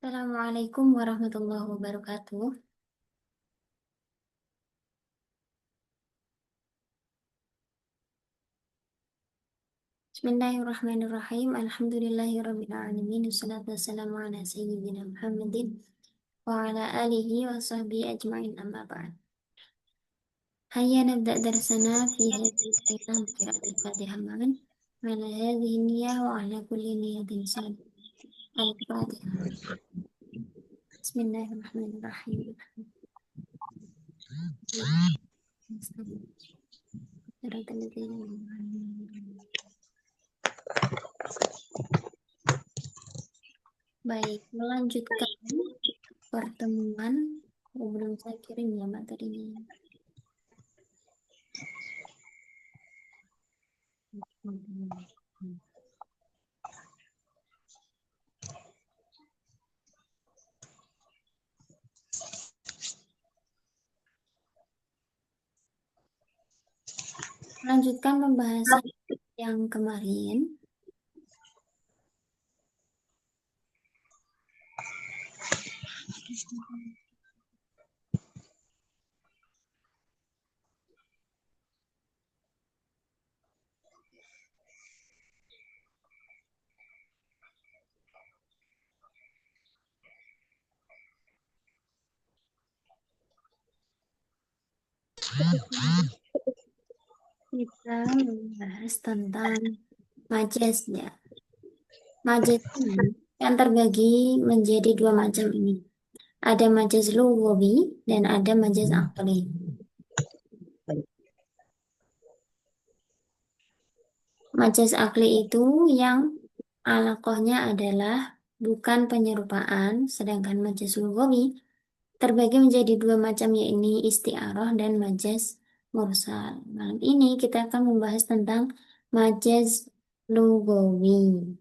Assalamualaikum warahmatullahi wabarakatuh. Bismillahirrahmanirrahim. Alhamdulillahirabbil alamin. Wassalatu wassalamu ala sayyidina Muhammadin wa ala alihi wa sahbihi ajma'in amma ba'd. Hayya nabda darsana fi hadhihi al-kalimah bi qira'atil Fatihah ma'an. Wa ala hadhihi niyyah wa ala kulli niyyatin salih. Al-Fatihah. Bismillahirrahmanirrahim. Baik, melanjutkan pertemuan. Belum saya kirim ya materinya. Melanjutkan pembahasan yang kemarin. Kita membahas tentang majaz ya. Majaz ini yang terbagi menjadi dua macam ini. Ada majaz lughawi dan ada majaz aqli. Majaz aqli itu yang alaqahnya adalah bukan penyerupaan, sedangkan majaz lughawi terbagi menjadi dua macam, yaitu isti'arah dan majaz mursal. Malam ini kita akan membahas tentang majaz lughawi,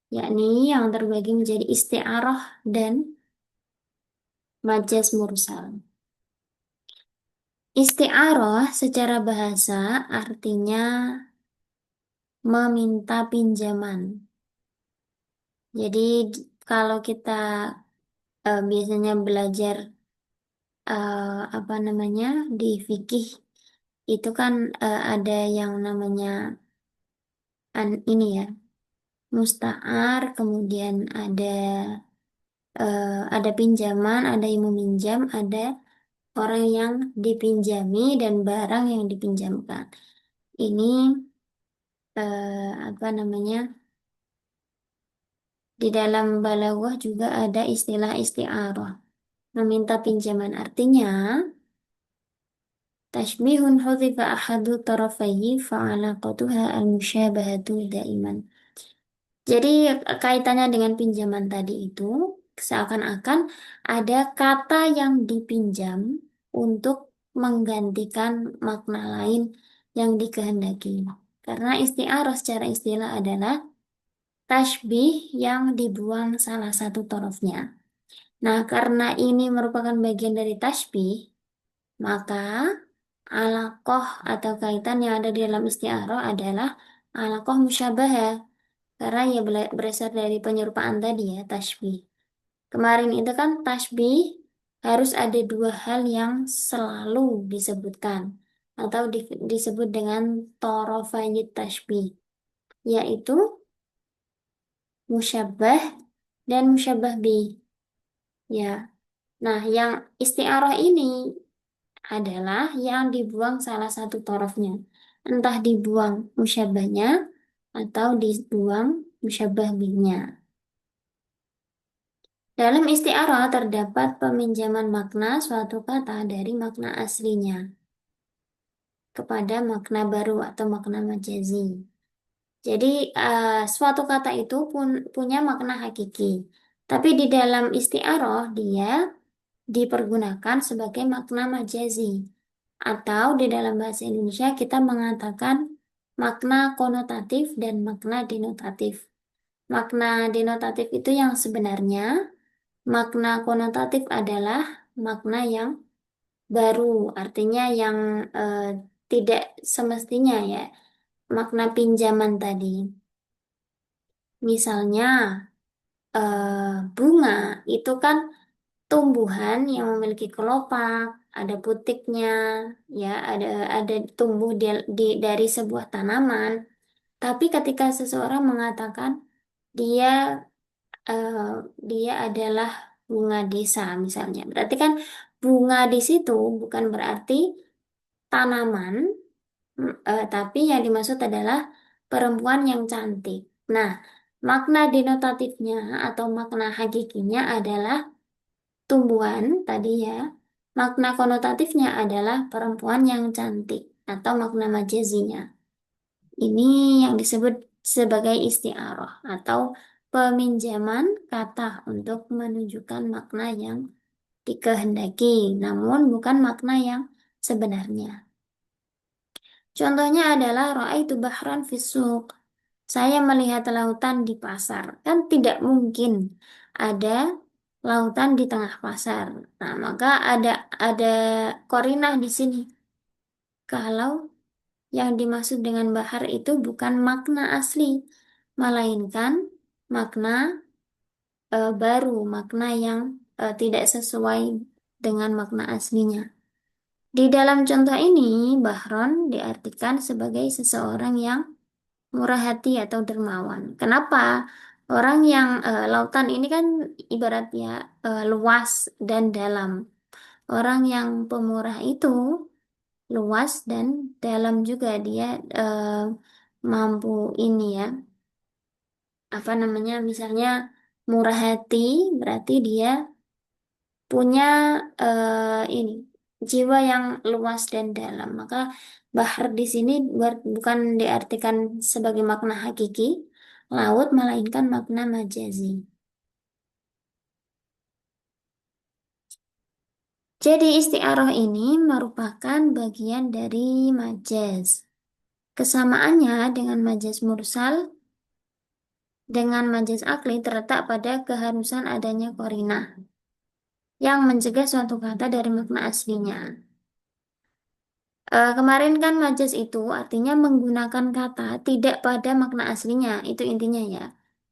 yakni yang terbagi menjadi isti'arah dan majaz mursal. Isti'arah secara bahasa artinya meminta pinjaman. Jadi kalau kita biasanya belajar apa namanya di fikih itu kan ada yang namanya ini ya, musta'ar, kemudian ada pinjaman, ada yang meminjam, ada orang yang dipinjami dan barang yang dipinjamkan. Ini apa namanya, di dalam balaghah juga ada istilah isti'arah, meminta pinjaman. Artinya tashbihun hudhifa ahadu tarafayhi fa'alaqatuha al-musyabahatu daiman. Jadi kaitannya dengan pinjaman tadi itu seakan-akan ada kata yang dipinjam untuk menggantikan makna lain yang dikehendaki. Karena isti'arah secara istilah adalah tashbih yang dibuang salah satu torofnya. Nah, karena ini merupakan bagian dari tashbih, maka alaqah atau kaitan yang ada di dalam isti'arah adalah alaqah musyabahah. Karena ya berasal dari penyerupaan tadi ya, tashbih. Kemarin itu kan tashbih harus ada dua hal yang selalu disebutkan atau disebut dengan torofayit tashbih, yaitu musyabbah dan musyabbah bih. Ya. Nah, yang isti'arah ini adalah yang dibuang salah satu torofnya. Entah dibuang musyabbahnya atau dibuang musyabbah bihnya. Dalam isti'arah terdapat peminjaman makna suatu kata dari makna aslinya kepada makna baru atau makna majazi. Jadi suatu kata itu pun punya makna hakiki. Tapi di dalam isti'arah dia dipergunakan sebagai makna majazi. Atau di dalam bahasa Indonesia kita mengatakan makna konotatif dan makna denotatif. Makna denotatif itu yang sebenarnya, makna konotatif adalah makna yang baru, artinya yang tidak semestinya ya, makna pinjaman tadi. Misalnya, bunga itu kan tumbuhan yang memiliki kelopak, ada putiknya, ya, ada tumbuh dari sebuah tanaman. Tapi ketika seseorang mengatakan dia eh, dia adalah bunga desa misalnya, berarti kan bunga di situ bukan berarti tanaman, tapi yang dimaksud adalah perempuan yang cantik. Nah, makna denotatifnya atau makna hakikinya adalah tumbuhan tadi ya. Makna konotatifnya adalah perempuan yang cantik atau makna majazinya. Ini yang disebut sebagai isti'arah atau peminjaman kata untuk menunjukkan makna yang dikehendaki, namun bukan makna yang sebenarnya. Contohnya adalah ra'aitu bahran fis suq. Saya melihat lautan di pasar. Kan tidak mungkin ada lautan di tengah pasar. Nah, maka ada korinah di sini. Kalau yang dimaksud dengan bahar itu bukan makna asli, melainkan makna baru, makna yang tidak sesuai dengan makna aslinya. Di dalam contoh ini, bahron diartikan sebagai seseorang yang murah hati atau dermawan. Kenapa? Orang yang lautan ini kan ibaratnya luas dan dalam. Orang yang pemurah itu luas dan dalam juga dia eh, mampu ini ya, apa namanya? Misalnya murah hati berarti dia punya ini jiwa yang luas dan dalam. Maka bahar di sini bukan diartikan sebagai makna hakiki laut, melainkan makna majazi. Jadi isti'arah ini merupakan bagian dari majaz. Kesamaannya dengan majaz mursal dengan majaz akli terletak pada keharusan adanya qarinah yang mencegah suatu kata dari makna aslinya. Kemarin kan majas itu artinya menggunakan kata tidak pada makna aslinya, itu intinya ya.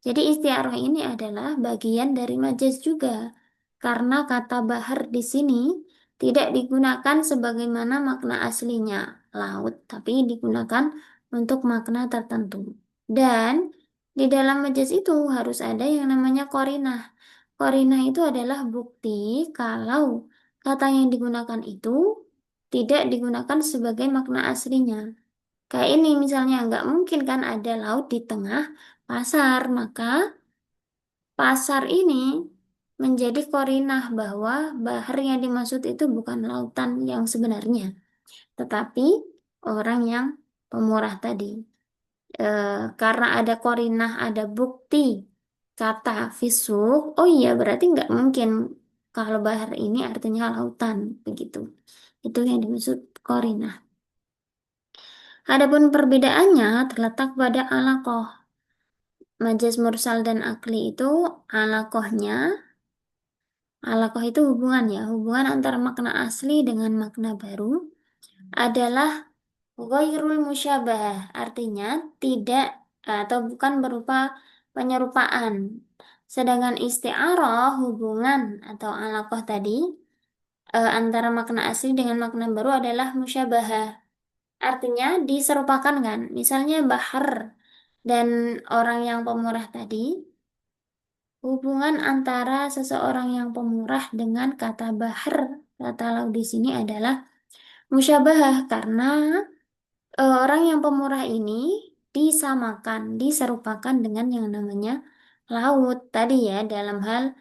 Jadi istiarah ini adalah bagian dari majas juga, karena kata bahar di sini tidak digunakan sebagaimana makna aslinya laut, tapi digunakan untuk makna tertentu. Dan di dalam majas itu harus ada yang namanya korinah. Korinah itu adalah bukti kalau kata yang digunakan itu tidak digunakan sebagai makna aslinya. Kayak ini misalnya nggak mungkin kan ada laut di tengah pasar, maka pasar ini menjadi korinah bahwa bahar yang dimaksud itu bukan lautan yang sebenarnya, tetapi orang yang pemurah tadi. Karena ada korinah, ada bukti kata fisuk, oh iya berarti nggak mungkin kalau bahar ini artinya lautan, begitu. Itu yang dimaksud korinah. Adapun perbedaannya terletak pada alaqoh. Majas mursal dan akli itu alaqohnya, alaqoh itu hubungan ya, hubungan antara makna asli dengan makna baru adalah ghairul musyabah, artinya tidak atau bukan berupa penyerupaan. Sedangkan isti'arah hubungan atau alaqoh tadi antara makna asli dengan makna baru adalah musyabahah. Artinya diserupakan kan. Misalnya bahar dan orang yang pemurah tadi, hubungan antara seseorang yang pemurah dengan kata bahar, kata laut di sini adalah musyabahah karena orang yang pemurah ini disamakan, diserupakan dengan yang namanya laut tadi ya dalam hal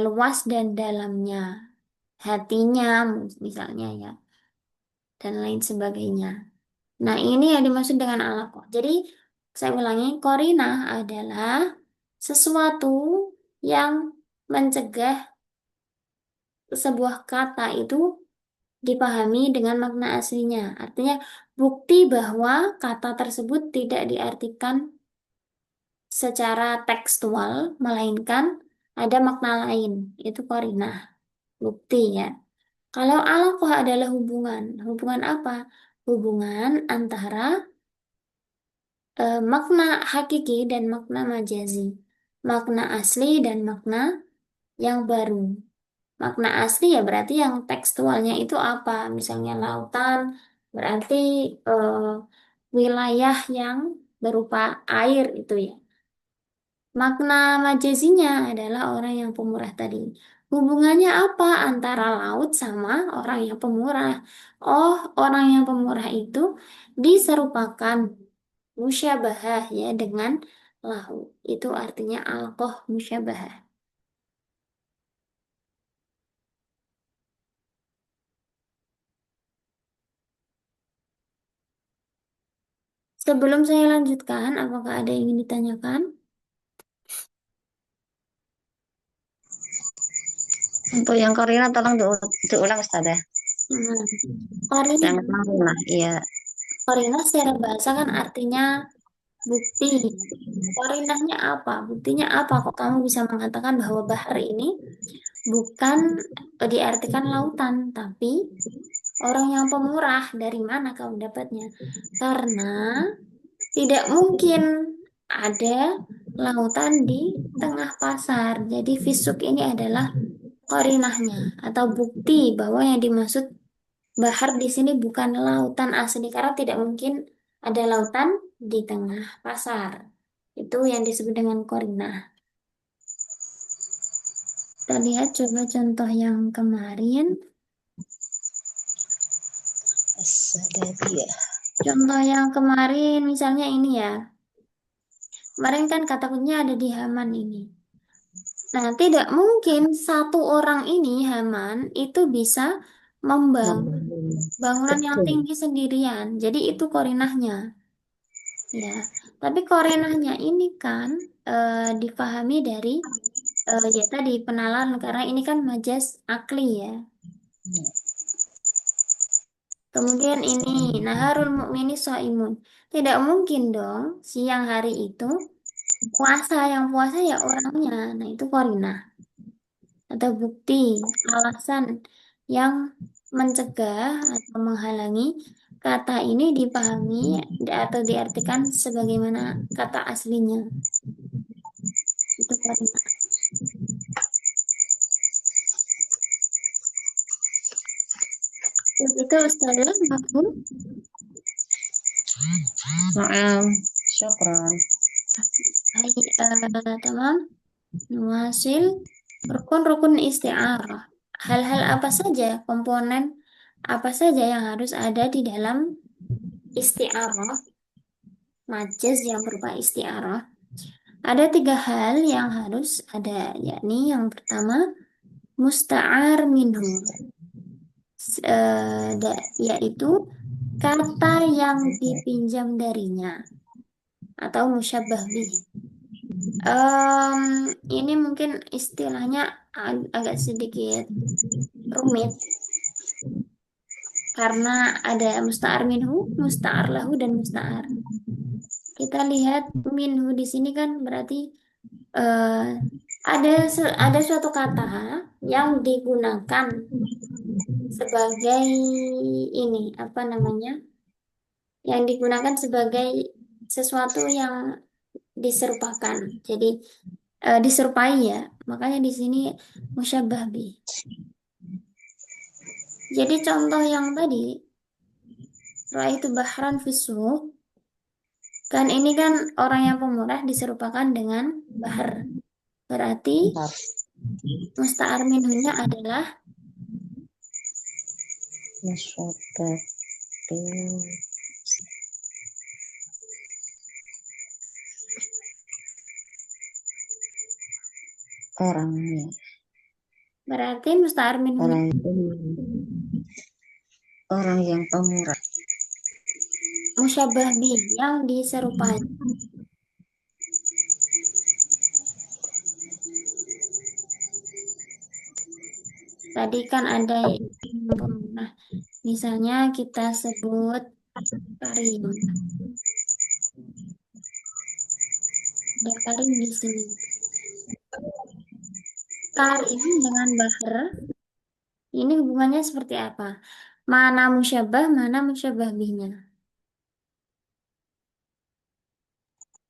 luas dan dalamnya, hatinya misalnya ya, dan lain sebagainya. Nah, ini yang dimaksud dengan alakoh. Jadi, saya ulangi, korinah adalah sesuatu yang mencegah sebuah kata itu dipahami dengan makna aslinya. Artinya, bukti bahwa kata tersebut tidak diartikan secara tekstual, melainkan ada makna lain. Itu korinah, bukti ya. Kalau alakoh adalah hubungan. Hubungan apa? Hubungan antara makna hakiki dan makna majazi. makna asli dan makna yang baru. Makna asli ya berarti yang tekstualnya itu apa? Misalnya lautan, berarti eh, wilayah yang berupa air itu ya. Makna majazinya adalah orang yang pemurah tadi. Hubungannya apa antara laut sama orang yang pemurah? Oh, orang yang pemurah itu diserupakan musyabahah ya dengan laut. Itu artinya alqoh musyabahah. Sebelum saya lanjutkan, apakah ada yang ingin ditanyakan? Untuk yang Korina tolong diulang Ustazah. Hmm. Qarina, Yang Korina, iya. qarina secara bahasa kan artinya bukti. Qarinahnya apa? Buktinya apa? Kok kamu bisa mengatakan bahwa bahar ini bukan diartikan lautan, tapi orang yang pemurah. Dari mana kamu dapatnya? Karena tidak mungkin ada lautan di tengah pasar. Jadi fisuk ini adalah qarinahnya atau bukti bahwa yang dimaksud bahar di sini bukan lautan asli karena tidak mungkin ada lautan di tengah pasar. Itu yang disebut dengan qarinah. Kita lihat coba contoh yang kemarin. As-Sadadiyah. Contoh yang kemarin misalnya ini ya. Kemarin kan kata kuncinya ada di Haman ini. Nah, tidak mungkin satu orang ini, Haman, itu bisa membangun bangunan yang Betul. tinggi sendirian. Jadi itu korinahnya. Ya, tapi korinahnya ini kan dipahami dari ya tadi penalar karena ini kan majas akli ya. Kemudian ini Naharul Mukmini Shaimun. Tidak mungkin dong siang hari itu puasa yang puasa ya orangnya. Nah, itu korinah atau bukti alasan yang mencegah atau menghalangi kata ini dipahami atau diartikan sebagaimana kata aslinya. Itu korinah. Itu Ustazah mafhum? Naam, syukran. Hai, teman, nuasil rukun-rukun isti'arah. Hal-hal apa saja, komponen apa saja yang harus ada di dalam isti'arah, majaz yang berupa isti'arah. Ada tiga hal yang harus ada, yakni yang pertama, musta'ar minhu, yaitu kata yang dipinjam darinya, atau musyabbah bih. Em, ini mungkin istilahnya agak sedikit rumit, karena ada musta'ar minhu, musta'ar lahu, dan musta'ar. Kita lihat minhu di sini kan berarti eh, ada suatu kata yang digunakan sebagai ini apa namanya? Yang digunakan sebagai sesuatu yang diserupakan. Jadi diserupai ya. Makanya di sini musyabbah bih. Jadi contoh yang tadi, itu bahran fisuh, kan ini kan orang yang pemurah diserupakan dengan bahar. Berarti Bentar. musta'ar minhunya adalah Musyabbatin orangnya. berarti musta'ar minhunya Orang itu orang yang pemurah. musyabbah bih yang diserupai. Tadi kan ada yang pemurah. Misalnya kita sebut Karim. Ada Karim di sini. Karim dengan Bahar ini hubungannya seperti apa? Mana musyabbah, mana musyabbah bihnya?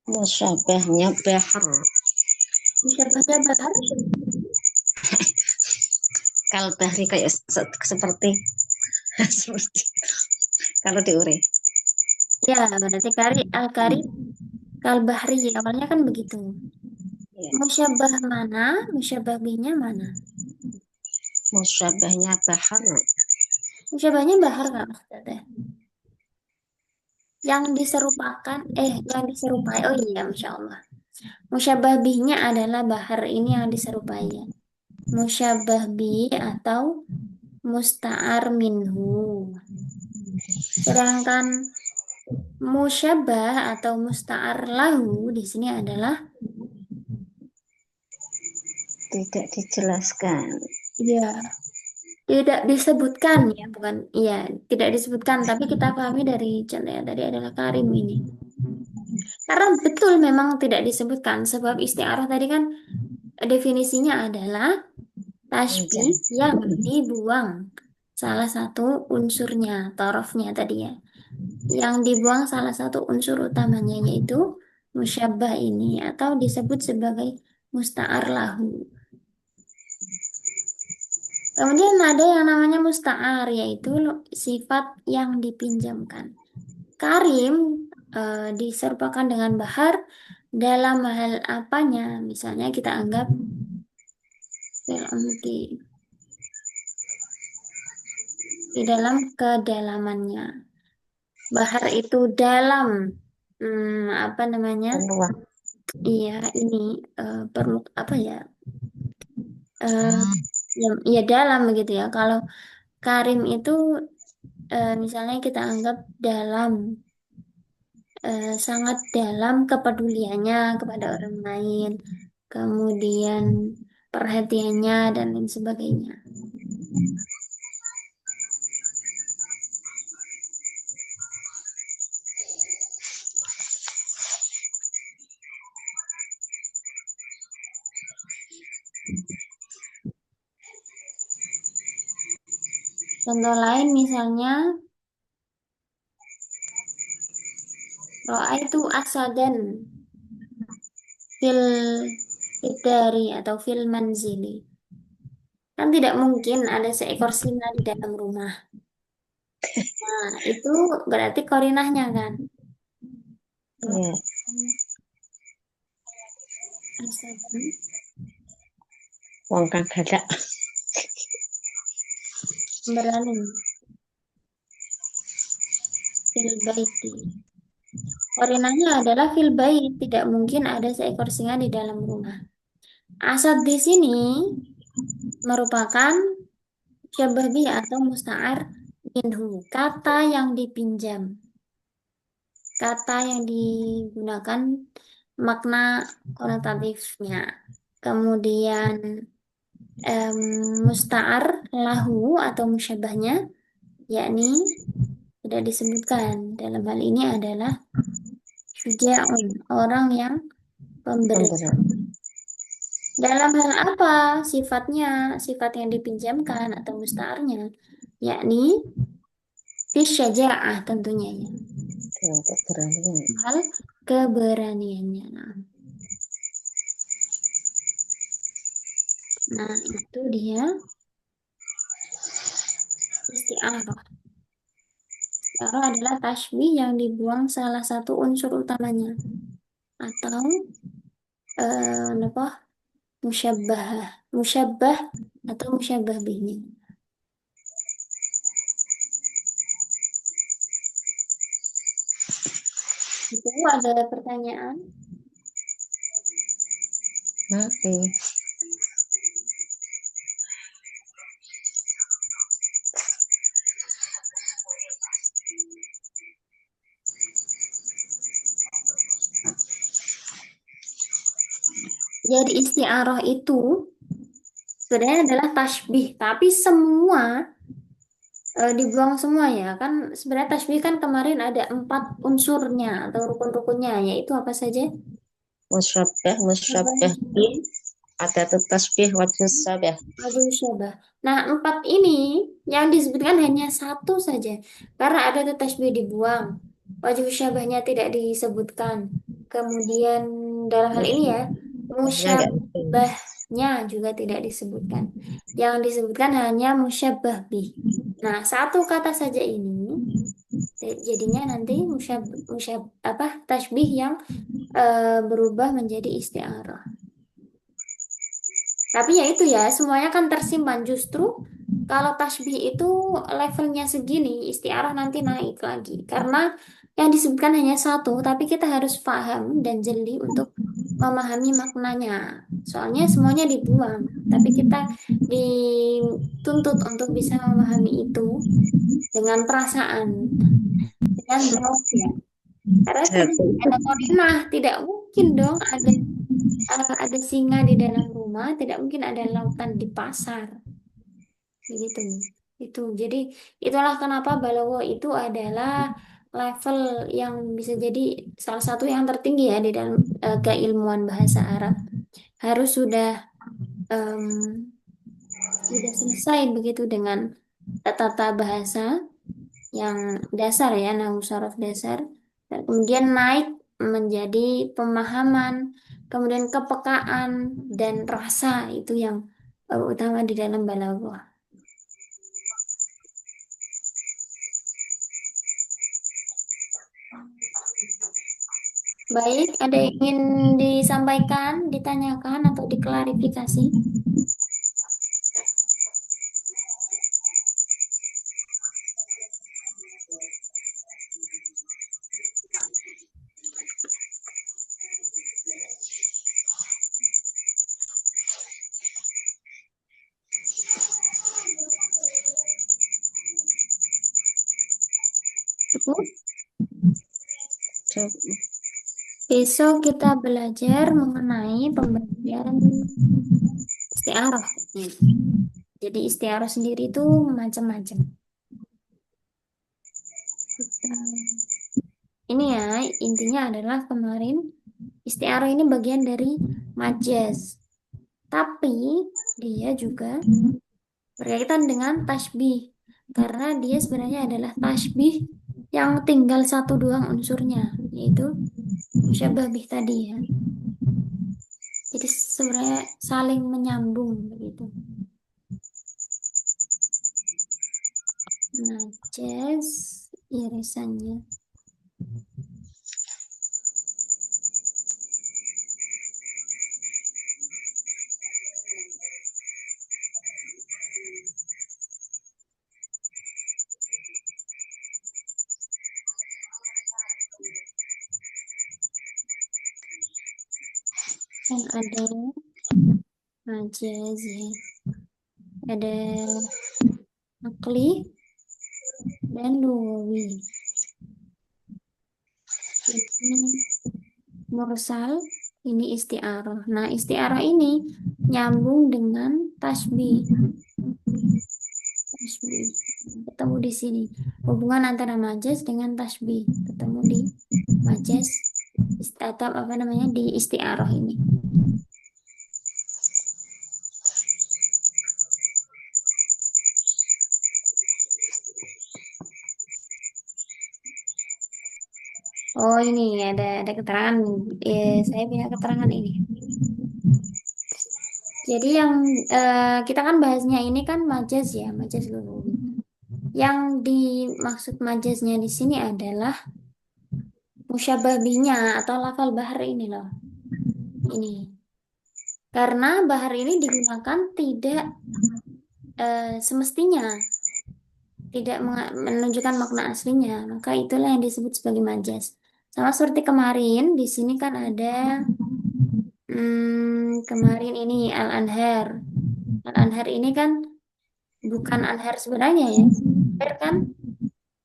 Musyabahnya bahar. Musyabahnya bahar? Kalbahri kayak seperti seperti kalau diure. Ya, berarti al-kari kal-bahri. Awalnya kan begitu. Ya. Musyabah mana? Musyabah bihnya mana? Musyabahnya bahar. Musyabahnya bahar nggak maksudnya? Yang diserupakan, yang diserupai. Oh iya, Masya Allah. Musyabah bihnya adalah bahar ini yang diserupai ya. Musyabah bih atau musta'ar minhu. Sedangkan musyabah atau musta'ar lahu di sini adalah Tidak dijelaskan. ya tidak disebutkan ya, bukan iya, tidak disebutkan, tapi kita pahami dari contoh yang tadi adalah karim ini. Karena betul memang tidak disebutkan sebab istiarah tadi kan definisinya adalah tasbih Pinjam. yang dibuang salah satu unsurnya, torofnya tadi ya. Yang dibuang salah satu unsur utamanya yaitu musyabbah ini atau disebut sebagai musta'ar lahu. Kemudian ada yang namanya musta'ar yaitu sifat yang dipinjamkan. Karim diserupakan dengan bahar dalam hal apanya? Misalnya kita anggap di, di dalam kedalamannya. Bahar itu dalam, apa namanya? Peluang. Iya, ini apa ya? Eh, ya, ya dalam begitu ya. Kalau Karim itu misalnya kita anggap dalam, sangat dalam kepeduliannya kepada orang lain, kemudian perhatiannya dan lain sebagainya. Contoh lain misalnya roa itu asadan fil idari atau fil manzili. Kan tidak mungkin ada seekor singa di dalam rumah. Nah, itu berarti korinahnya kan. Roa Ya. asadan Wong kang galak. berani fil baiti. Korinahnya adalah fil bait, tidak mungkin ada seekor singa di dalam rumah. Asad di sini merupakan syabah bi atau musta'ar minhu, kata yang dipinjam, kata yang digunakan makna konotatifnya. Kemudian em, musta'ar lahu atau musyabahnya, yakni tidak disebutkan. Dalam hal ini adalah syuja'un, orang yang pemberi. Pemberat. Dalam hal apa sifatnya, sifat yang dipinjamkan atau musta'arnya, yakni fisyaja'ah tentunya ya. Yang keberanian. Hal keberaniannya. Nah, itu dia isti'arah. Isti'arah adalah tasbih yang dibuang salah satu unsur utamanya atau apa? Musyabbah, musyabbah atau musyabbah bihnya. Itu ada pertanyaan. Oke. Jadi isti'arah itu sebenarnya adalah tasbih, tapi semua dibuang semua ya. Kan sebenarnya tasbih kan kemarin ada 4 unsurnya atau rukun-rukunnya, yaitu apa saja? Musyabah, Apa musyabah bi, ada tuh tasbih wajib sabah. Wajib syabah. Nah, 4 ini yang disebutkan hanya satu saja. Karena ada tuh tasbih dibuang. Wajib syabahnya tidak disebutkan. Kemudian dalam hal ini ya, Ya nggak ngerti. Musyabahnya juga tidak disebutkan. Yang disebutkan hanya musyabah bih. Nah, satu kata saja ini jadinya nanti apa tasbih yang berubah menjadi isti'arah. Tapi ya itu ya, semuanya kan tersimpan. Justru kalau tasbih itu levelnya segini, istiarah nanti naik lagi. Karena yang disebutkan hanya satu, tapi kita harus paham dan jeli untuk memahami maknanya. Soalnya semuanya dibuang, tapi kita dituntut untuk bisa memahami itu dengan perasaan, dengan draft ya. Karena tadi Satu. ada korinah, tidak mungkin dong ada singa di dalam rumah, tidak mungkin ada lautan di pasar. Begitu. Itu. Jadi itulah kenapa Balawo itu adalah level yang bisa jadi salah satu yang tertinggi ya di dalam keilmuan bahasa Arab. Harus em, sudah selesai begitu dengan tata bahasa yang dasar ya, nahwu sorof dasar. Dan kemudian naik menjadi pemahaman, kemudian kepekaan dan rasa itu yang utama di dalam balaghah. Baik, ada yang ingin disampaikan, ditanyakan atau diklarifikasi? Cukup. Cukup. Besok kita belajar mengenai pembagian istiarah. Jadi istiarah sendiri itu macam-macam. Kita- Ini ya, intinya adalah kemarin istiarah ini bagian dari majaz. Tapi dia juga berkaitan dengan tasbih. Karena dia sebenarnya adalah tasbih yang tinggal satu doang unsurnya, yaitu musyabah bih tadi ya. Jadi sebenarnya saling menyambung begitu. Najaz irisannya. Kan ada najaz ya. Ada akli dan lugawi. Ini mursal, ini isti'arah. Nah, isti'arah ini nyambung dengan tasbih. Tasbih. Ketemu di sini. Hubungan antara majaz dengan tasbih. Ketemu di majaz atau apa namanya di isti'arah ini. Oh ini ada keterangan. Saya punya keterangan ini. Jadi yang kita kan bahasnya ini kan majaz ya, majaz lugawi. Yang dimaksud majaznya di sini adalah musyabah bihnya atau lafal bahar ini loh. Ini. Karena bahar ini digunakan tidak semestinya, tidak menunjukkan makna aslinya, maka itulah yang disebut sebagai majaz. Sama seperti kemarin, di sini kan ada kemarin ini Al-Anhar. Al-Anhar ini kan bukan anhar sebenarnya ya. Air kan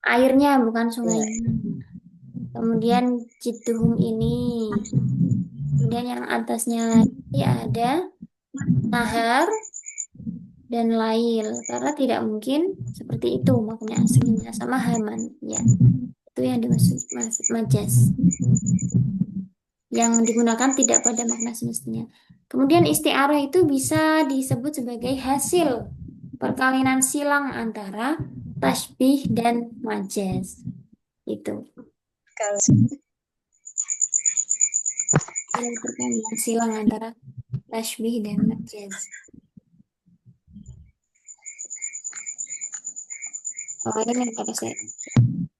airnya bukan Ya. sungainya. Kemudian Jidduhum ini. Kemudian yang atasnya lagi ada Nahar dan Lail. Karena tidak mungkin seperti itu makna aslinya sama Haman. Ya, itu yang dimaksud majas. Yang digunakan tidak pada makna semestinya. Kemudian istiarah itu bisa disebut sebagai hasil perkawinan silang antara tasbih dan majas. Itu. Kalau Yang pertanyaan silang antara tashbih dan majaz. Oh, ini kata saya.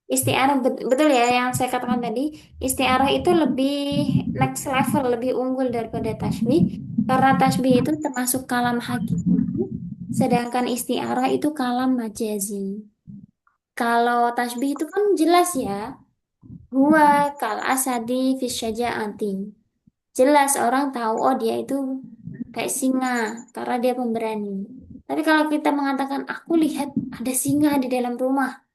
Istiarah betul ya yang saya katakan tadi. Istiarah itu lebih next level, lebih unggul daripada tasbih. Karena tasbih itu termasuk kalam hakiki, sedangkan istiarah itu kalam majazi. Kalau tasbih itu kan jelas ya, huwa kal asadi fis syaja'ati. Jelas orang tahu oh dia itu kayak singa karena dia pemberani. Tapi kalau kita mengatakan aku lihat ada singa di dalam rumah,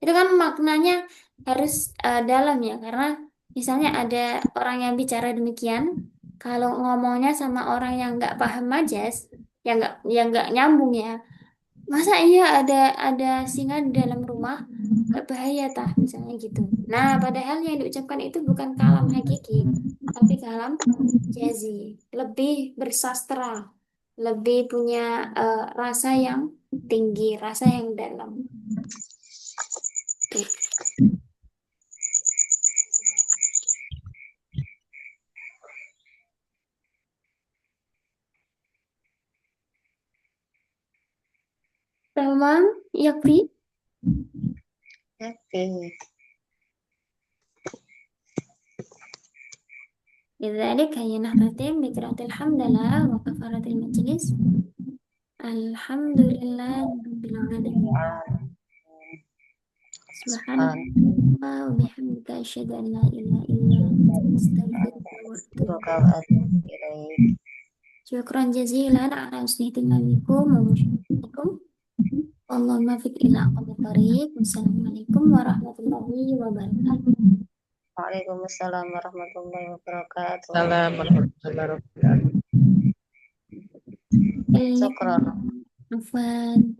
itu kan maknanya harus dalam ya, karena misalnya ada orang yang bicara demikian, kalau ngomongnya sama orang yang nggak paham majas, yang nggak nyambung ya, masa iya ada singa di dalam rumah, nggak bahaya tah misalnya gitu. Nah, padahal yang diucapkan itu bukan kalam hakiki, tapi kalam jazi, lebih bersastra, lebih punya rasa yang tinggi, rasa yang dalam. Oke. Tamam, yakfi. Oke. لذلك هي نهضتين بقراءة الحمد لله وكفارة المجلس. الحمد لله رب العالمين. سبحانك اللهم وبحمدك أشهد أن لا إله إلا أنت أستغفرك وأتوب إليك. شكرا جزيلا على حسن اهتمامكم ومشاركتكم. اللهم وفق إلى أقوم الطريق. والسلام عليكم ورحمة الله وبركاته. Waalaikumsalam warahmatullahi wabarakatuh. Salam warahmatullahi wabarakatuh. Eh, Syukron. Afwan.